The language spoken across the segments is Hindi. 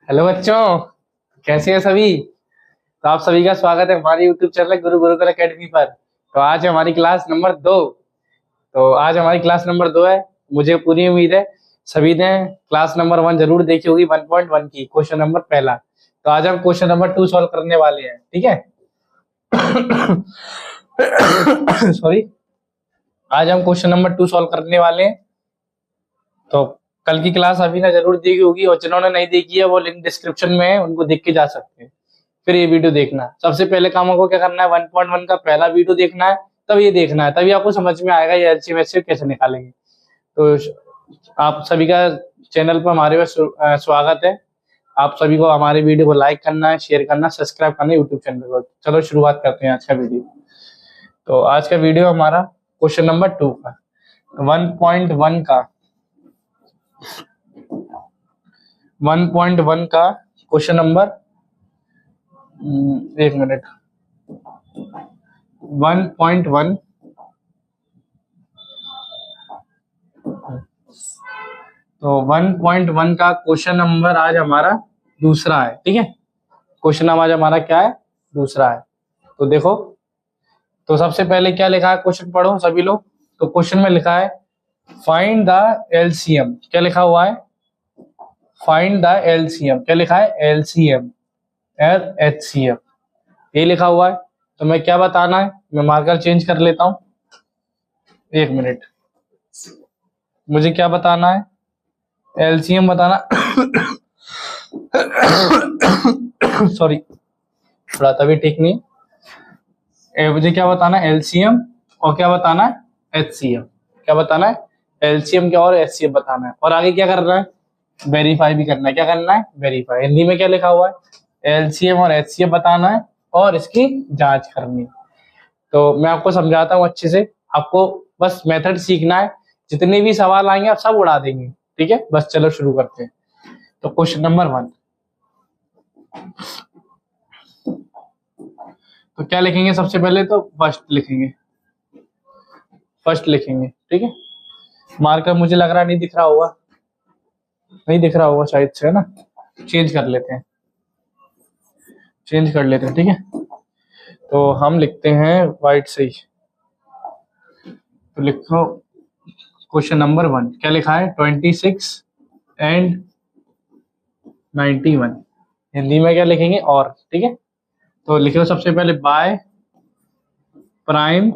हेलो बच्चों, कैसे हैं सभी। तो आप सभी का स्वागत है हमारे यूट्यूब चैनल गुरु गुरुकुल एकेडमी पर। तो आज हमारी क्लास नंबर 2। तो आज हमारी क्लास नंबर 2 है। मुझे पूरी उम्मीद है सभी ने क्लास नंबर 1 जरूर देखी होगी, 1.1 की क्वेश्चन नंबर पहला। तो आज हम क्वेश्चन नंबर 2 सॉल्व करने वाले हैं, ठीक है। सॉरी, आज हम क्वेश्चन नंबर 2 सॉल्व करने वाले हैं। तो कल की क्लास अभी ना जरूर देखी होगी, और जिन्होंने नहीं देखी है वो लिंक डिस्क्रिप्शन में है, उनको देख के जा सकते हैं। फिर ये वीडियो देखना। सबसे पहले काम आपको क्या करना है, 1.1 का पहला वीडियो देखना है, तब ये देखना है, तभी आपको समझ में आएगा ये एलसीएम एचसीएफ कैसे निकालेंगे। तो आप सभी का चैनल पर हमारे स्वागत है। आप सभी को हमारे वीडियो को लाइक करना है, शेयर करना, सब्सक्राइब करना है यूट्यूब चैनल को। चलो शुरुआत करते हैं आज का वीडियो। तो आज का वीडियो हमारा क्वेश्चन नंबर 2 का 1.1 का 1.1 का क्वेश्चन नंबर, एक मिनट, 1.1। तो 1.1 का क्वेश्चन नंबर आज हमारा दूसरा है, ठीक है। क्वेश्चन नंबर आज हमारा क्या है, दूसरा है। तो देखो, तो सबसे पहले क्या लिखा है, क्वेश्चन पढ़ो सभी लोग। तो क्वेश्चन में लिखा है फाइंड द एलसीएम। क्या लिखा हुआ है, फाइंड द एलसीएम। क्या लिखा है, एलसीएम और एचसीएफ, ये लिखा हुआ है। तो मैं क्या बताना है, मैं मार्कर चेंज कर लेता हूं, एक मिनट। मुझे क्या बताना है, एलसीएम बताना। सॉरी, थोड़ा तबीयत ठीक नहीं है। मुझे क्या बताना है, एलसीएम, और क्या बताना है, एचसीएफ। क्या बताना है, एलसीएम क्या और एचसीएफ बताना है। और आगे क्या करना है, वेरीफाई भी करना है। क्या करना है, वेरीफाई। हिंदी में क्या लिखा हुआ है, एलसीएम और एचसीएफ बताना है और इसकी जांच करनी है। तो मैं आपको समझाता हूँ अच्छे से, आपको बस मेथड सीखना है। जितने भी सवाल आएंगे आप सब उड़ा देंगे, ठीक है। बस चलो शुरू करते हैं। तो क्वेश्चन नंबर 1, तो क्या लिखेंगे, सबसे पहले तो फर्स्ट लिखेंगे, फर्स्ट लिखेंगे, ठीक है। मार्कर मुझे लग रहा नहीं दिख रहा होगा, नहीं दिख रहा होगा शायद से, है ना। चेंज कर लेते हैं, चेंज कर लेते हैं, ठीक है। तो हम लिखते हैं वाइट से ही। तो लिखो क्वेश्चन नंबर 1, क्या लिखा है, 26 एंड 91। हिंदी में क्या लिखेंगे, और, ठीक है। तो लिखो सबसे पहले बाय प्राइम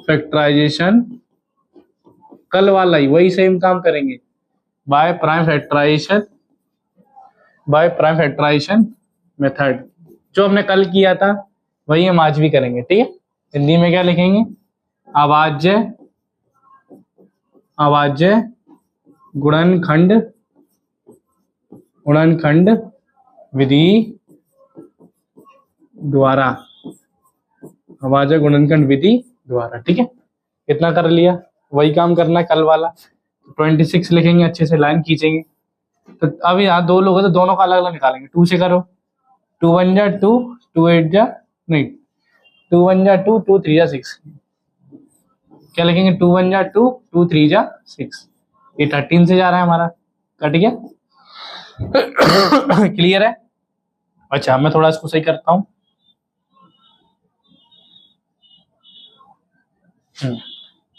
फैक्टराइजेशन, कल वाला ही वही सेम काम करेंगे। By prime factorisation, by prime factorisation method, जो हमने कल किया था वही हम आज भी करेंगे, ठीक है। हिंदी में क्या लिखेंगे, अभाज्य, अभाज्य गुणनखंड, गुणनखंड विधि द्वारा, अभाज्य गुणनखंड विधि द्वारा, ठीक है। इतना कर लिया, वही काम करना है कल वाला। 26 लिखेंगे, अच्छे से लाइन खींचेंगे। तो अब यहाँ दो लोग हैं तो दोनों का अलग अलग निकालेंगे। 2 से करो, 2 1 जा 2, 2 8 जा, नहीं, 2 1 जा 2, 2 3 जा 6। क्या लिखेंगे, 2 1 जा 2, 2 3 जा 6। ये 13 से जा रहा है हमारा, कट गया। क्लियर है। अच्छा, मैं थोड़ा इसको सही करता हूँ।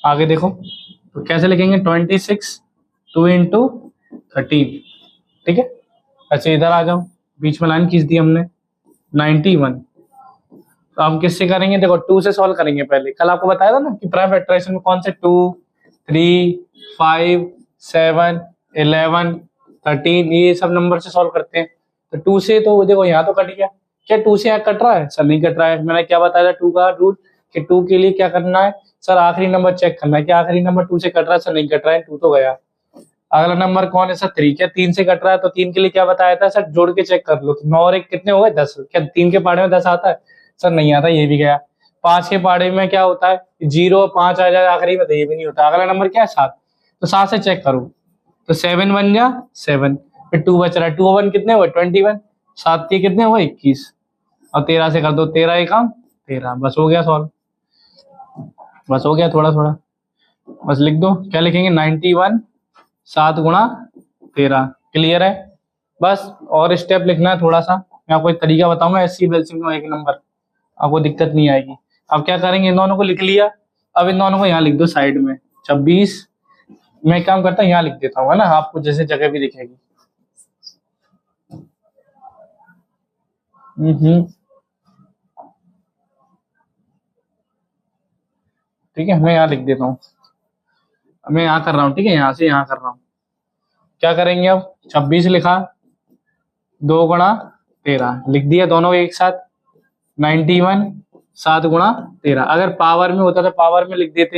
आगे देखो, तो कैसे लिखेंगे, 26 2 इंटू 13, ठीक है। अच्छा, इधर आ जाओ, बीच में लाइन खींच दी हमने, 91। तो हम किससे करेंगे, देखो 2 से सॉल्व करेंगे पहले। कल आपको बताया था ना कि प्राइम फैक्टराइजेशन में कौन से 2 3 5 7 11 13 ये सब नंबर से सॉल्व करते हैं। तो 2 से, तो देखो यहाँ तो कट गया। क्या 2 से यहाँ कट रहा है, सर नहीं कट रहा है। मैंने क्या बताया था 2 का रूल, कि 2 के लिए क्या करना है, सर आखिरी नंबर चेक करना है। क्या आखिरी नंबर 2 से कट रहा है, सर नहीं कट रहा है, 2 तो गया। अगला नंबर कौन है, सर 3। क्या 3 से कट रहा है, तो 3 के लिए क्या बताया था, सर जोड़ के चेक कर लो। 9 और 1 कितने हो गए, 10। क्या 3 के पाड़े में 10 आता है, सर नहीं आता, ये भी गया। 5 के पाड़े में क्या होता है, 0 5 आ जाए आखिरी में, तो ये भी नहीं होता। अगला नंबर क्या है, 7। तो 7 से चेक करो, तो 7 1 जा 7, फिर 2 बच रहा है, 2 1 कितने हुए, 21। 7 के कितने हुए, 21, और 13 से कर दो, 13 एक काम 13। बस हो गया सॉल्व, बस हो गया। थोड़ा थोड़ा बस लिख दो। क्या लिखेंगे, 91 7 गुणा 13, क्लियर है? बस और स्टेप लिखना है थोड़ा सा, मैं आपको एक तरीका बताऊंगा एचसीएफ एलसीएम का, एक नंबर, आपको दिक्कत नहीं आएगी। अब क्या करेंगे, इन दोनों को लिख लिया, अब इन दोनों को यहाँ लिख दो साइड में, 26, मैं काम करता हूँ यहाँ लिख देता हूँ, है ना, आपको जैसे जगह भी दिखेगी। ठीक है, मैं यहाँ लिख देता हूँ, मैं यहाँ कर रहा हूँ, ठीक है, यहाँ से यहाँ कर रहा हूँ। क्या करेंगे अब, 26 लिखा, 2 गुणा 13 लिख दिया दोनों एक साथ, 91, 7 गुणा 13, अगर पावर में होता तो पावर में लिख देते,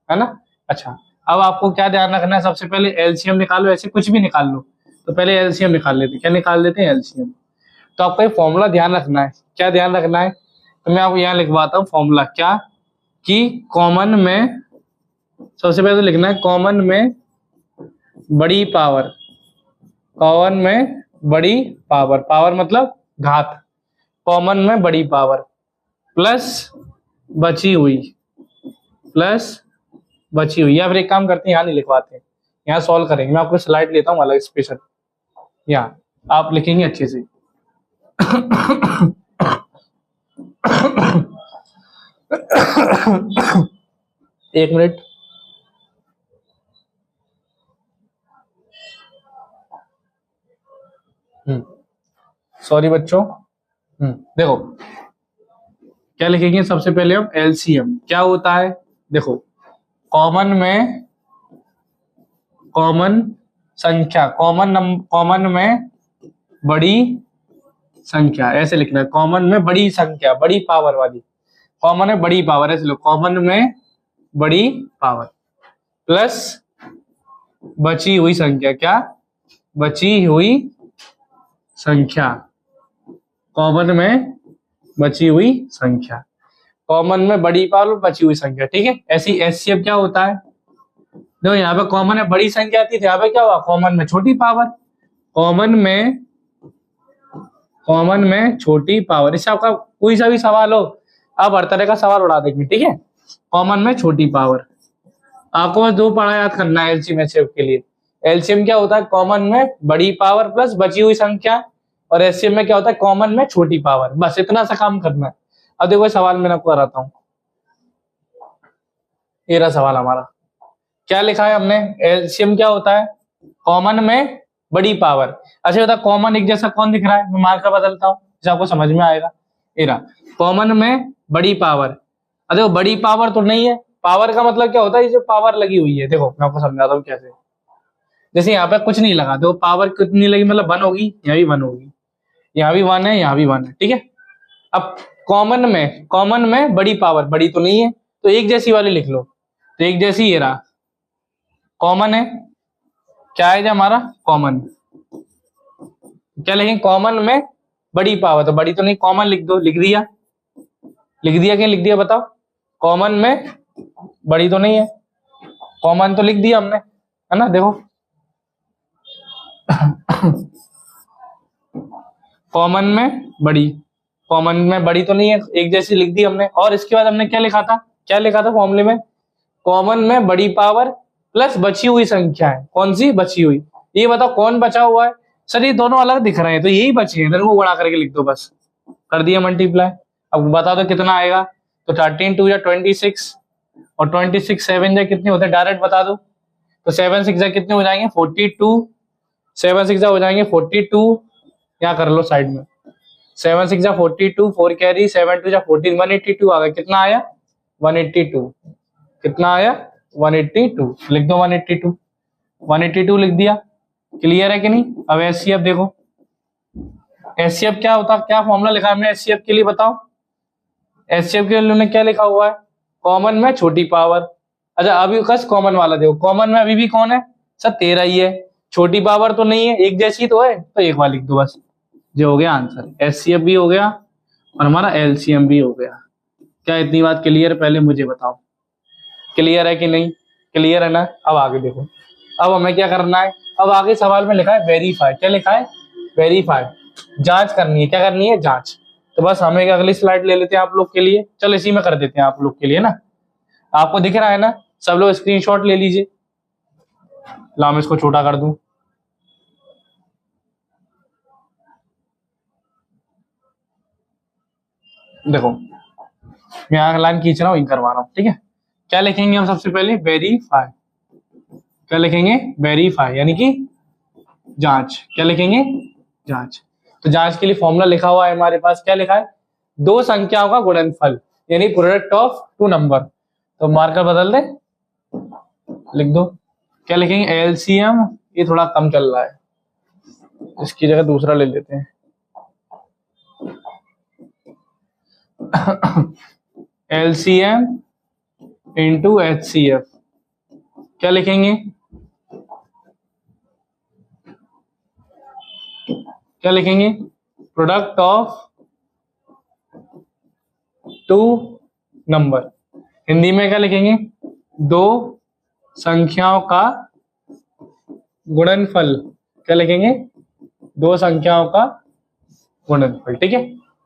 है ना। अच्छा, अब आपको क्या ध्यान रखना है, सबसे पहले एलसीएम निकालो, ऐसे कुछ भी निकाल लो, तो पहले एलसीएम निकाल लेते, क्या निकाल देते हैं, एलसीएम। तो आपको एक फॉर्मूला ध्यान रखना है, क्या ध्यान रखना है, तो मैं आपको यहाँ लिखवाता हूँ फॉर्मूला, क्या कि कॉमन में, सबसे पहले तो लिखना है कॉमन में बड़ी पावर, कॉमन में बड़ी पावर, पावर मतलब घात, कॉमन में बड़ी पावर प्लस बची हुई, प्लस बची हुई, या फिर एक काम करते हैं यहाँ नहीं लिखवाते, यहाँ सॉल्व करेंगे, मैं आपको स्लाइड लेता हूँ अलग स्पेशल, यहाँ आप लिखेंगे अच्छे से। एक मिनट, सॉरी बच्चों। देखो क्या लिखेंगे, सबसे पहले हम एलसीएम क्या होता है, देखो कॉमन में, कॉमन संख्या, कॉमन में बड़ी संख्या, ऐसे लिखना है, कॉमन में बड़ी संख्या, बड़ी पावर वाली, कॉमन में बड़ी पावर, ऐसे लो, कॉमन में बड़ी पावर प्लस बची हुई संख्या, क्या बची हुई संख्या, कॉमन में बची हुई संख्या, कॉमन में बड़ी पावर बची हुई संख्या, ठीक है। ऐसी एचसीएफ क्या होता है, देखो यहाँ पे कॉमन में बड़ी संख्या आती थी, यहाँ पे क्या हुआ, कॉमन में छोटी पावर, कॉमन में छोटी पावर, इससे आपका कोई सा भी सवाल हो, आप हर तरह का सवाल उड़ा देंगे, ठीक है। कॉमन में छोटी पावर, आपको बस 2 पढ़ा याद करना है एलसीएम एचसीएफ के लिए। एलसीएम क्या होता है, कॉमन में बड़ी पावर प्लस बची हुई संख्या, और एचसीएफ में क्या होता है, कॉमन में छोटी पावर, बस इतना सा काम करना है। अब देखो सवाल मैं आपको कराता हूँ, ये रहा सवाल हमारा, क्या लिखा है हमने, एलसीएम क्या होता है, कॉमन में बड़ी पावर, अच्छा बता कॉमन एक जैसा कौन दिख रहा है, मैं मार्कर बदलता हूँ जिससे आपको समझ में आएगा, ये रहा कॉमन में बड़ी पावर, अरे वो बड़ी पावर तो नहीं है, पावर का मतलब क्या होता है, ये जो पावर लगी हुई है, देखो मैं आपको समझाता हूँ कैसे, जैसे यहाँ पे कुछ नहीं लगा, देखो पावर कितनी लगी, मतलब 1 होगी, यहाँ भी 1 होगी, यहाँ भी 1 है, यहाँ भी 1 है, ठीक है। अब कॉमन में बड़ी पावर, बड़ी तो नहीं है, तो एक जैसी वाली लिख लो, तो एक जैसी ये रहा, कॉमन है, क्या है हमारा कॉमन, क्या लिखेंगे, कॉमन में बड़ी पावर, तो बड़ी तो नहीं, कॉमन लिख दो, लिख दिया क्या लिख दिया बताओ, कॉमन में बड़ी तो नहीं है, कॉमन तो लिख दिया हमने, है ना, देखो कॉमन में बड़ी तो नहीं है, एक जैसी लिख दी हमने, और इसके बाद हमने क्या लिखा था फॉर्मूले में, कॉमन में बड़ी पावर प्लस बची हुई संख्या है, कौन सी बची हुई, ये बताओ कौन बचा हुआ है, सर ये दोनों अलग दिख रहे हैं, तो यही बचे हैं, इनको गुणा करके लिख दो, बस कर दिया मल्टीप्लाई। अब बता दो कितना आएगा, तो 13 2 या 26, और 26 7 जा कितने होते हैं, डायरेक्ट बता दो, तो 7 6 जा कितने हो जाएंगे 42, 7 6 जा हो जाएंगे 42, यहाँ कर लो साइड में, 7 6 जा 42, 4 कैरी, 7 2 जा 14, 182 आ गया, कितना आया 182, कितना आया 182, लिख दो 182 लिख दिया, क्लियर है कि नहीं। अब एचसीएफ देखो, एचसीएफ क्या होता है, क्या फॉर्मूला लिखा है हमने एचसीएफ के लिए बताओ, एचसीएफ के लिए क्या लिखा हुआ है, कॉमन में छोटी पावर, अच्छा अभी कस कॉमन वाला देखो, कॉमन में अभी भी कौन है सर 13 ही है, छोटी पावर तो नहीं है, एक जैसी तो है, तो एक बार लिख दो बस, जो हो गया आंसर, एचसीएफ भी हो गया और हमारा एलसीएम भी हो गया। क्या इतनी बात क्लियर, पहले मुझे बताओ क्लियर है कि नहीं, क्लियर है ना। अब आगे देखो, अब हमें क्या करना है, अब आगे सवाल में लिखा है वेरीफाई, क्या लिखा है वेरीफाई, जांच करनी है, क्या करनी है जांच, तो बस हमें एक अगली स्लाइड ले लेते हैं आप लोग के लिए, चलो इसी में कर देते हैं आप लोग के लिए ना, आपको दिख रहा है ना, सब लोग स्क्रीनशॉट ले लीजिए, ला मैं इसको छोटा कर दूं, देखो मैं यहाँ लाइन खींच रहा हूँ, इन करवा रहा हूँ, ठीक है। क्या लिखेंगे हम सबसे पहले, वेरीफाई। क्या लिखेंगे, वेरीफाई यानी कि जांच। क्या लिखेंगे, जांच। तो जांच के लिए फॉर्मूला लिखा हुआ है हमारे पास, क्या लिखा है, दो संख्याओं का गुणनफल यानी प्रोडक्ट ऑफ टू नंबर। तो मार्कर बदल दे, लिख दो। क्या लिखेंगे, एलसीएम, ये थोड़ा कम चल रहा है, इसकी जगह दूसरा ले लेते हैं। LCM into HCF. क्या लिखेंगे, क्या लिखेंगे, product of two number. Hindi में क्या लिखेंगे, दो संख्याओं का गुणनफल। क्या लिखेंगे, दो संख्याओं का गुणनफल, ठीक है।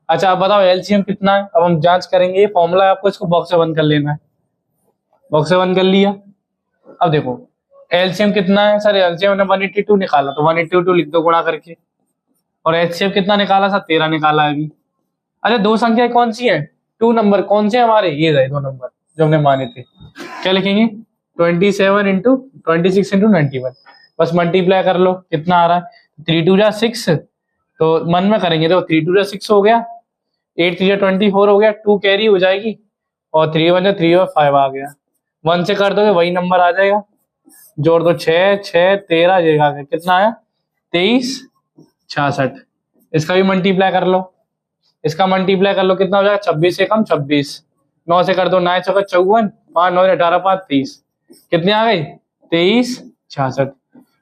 अच्छा अब बताओ एलसीएम कितना है, अब हम जांच करेंगे। ये फॉर्मूला है आपको, इसको बॉक्स से बंद कर लेना है। बॉक्स से बंद कर लिया। अब देखो एलसीएम कितना है सर, एलसीएम ने 182 निकाला, तो 182 लिख दो गुणा करके। और एचसीएफ कितना निकाला सर, 13 निकाला है अभी। अच्छा दो संख्या कौन सी है, टू नंबर, कौन से हमारे, ये रहे दो नंबर जो हमने माने थे। क्या लिखेंगे, 27 इंटू 26 इंटू 91। बस मल्टीप्लाई कर लो, कितना आ रहा है, 3 2 जा 6, तो मन में करेंगे तो 3 2 जा 6 हो गया, 8 3 जा 24 हो गया, 2 कैरी हो जाएगी, और 3 1 जा 3 और 5 आ गया। 1 से कर दोगे वही नंबर आ जाएगा, जोड़ दो 6 6 13, ये आ गया, कितना आया 23 66। इसका भी मल्टीप्लाई कर लो, इसका मल्टीप्लाई कर लो, कितना हो जाएगा 26 से कम 26, 9 से कर दो 9 चौका 54, 5 9 18 5 30, कितनी आ गई 23 66।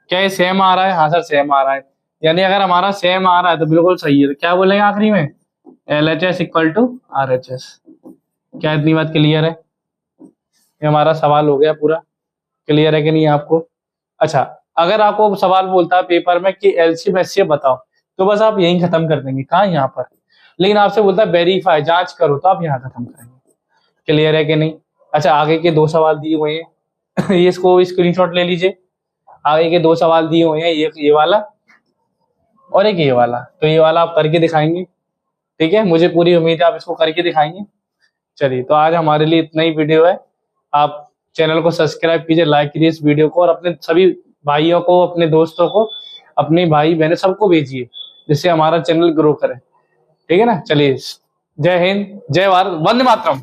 क्या ये सेम आ रहा है, हाँ सर सेम आ रहा है। यानी अगर हमारा सेम आ रहा है तो बिल्कुल सही है। तो क्या बोलेंगे आखिरी में, LHS इक्वल टू RHS। क्या इतनी बात क्लियर है, ये हमारा सवाल हो गया पूरा। क्लियर है कि नहीं आपको। अच्छा अगर आपको सवाल बोलता है पेपर में कि एलसीएम एचसीएफ बताओ, तो बस आप यहीं खत्म कर देंगे, कहाँ यहाँ पर। लेकिन आपसे बोलता है वेरीफाई, जांच करो, तो आप यहाँ खत्म करेंगे। क्लियर है कि नहीं। अच्छा आगे के दो सवाल दिए हुए हैं ये इसको स्क्रीनशॉट ले लीजिए। आगे के दो सवाल दिए हुए हैं, ये वाला और एक ये वाला। तो ये वाला आप करके दिखाएंगे, ठीक है, मुझे पूरी उम्मीद है आप इसको करके दिखाएंगे। चलिए तो आज हमारे लिए इतना ही वीडियो है। आप चैनल को सब्सक्राइब कीजिए, लाइक कीजिए इस वीडियो को, और अपने सभी भाइयों को, अपने दोस्तों को, अपने भाई बहन सबको भेजिए, जिससे हमारा चैनल ग्रो करे, ठीक है ना। चलिए, जय हिंद, जय भारत, वंदे मातरम।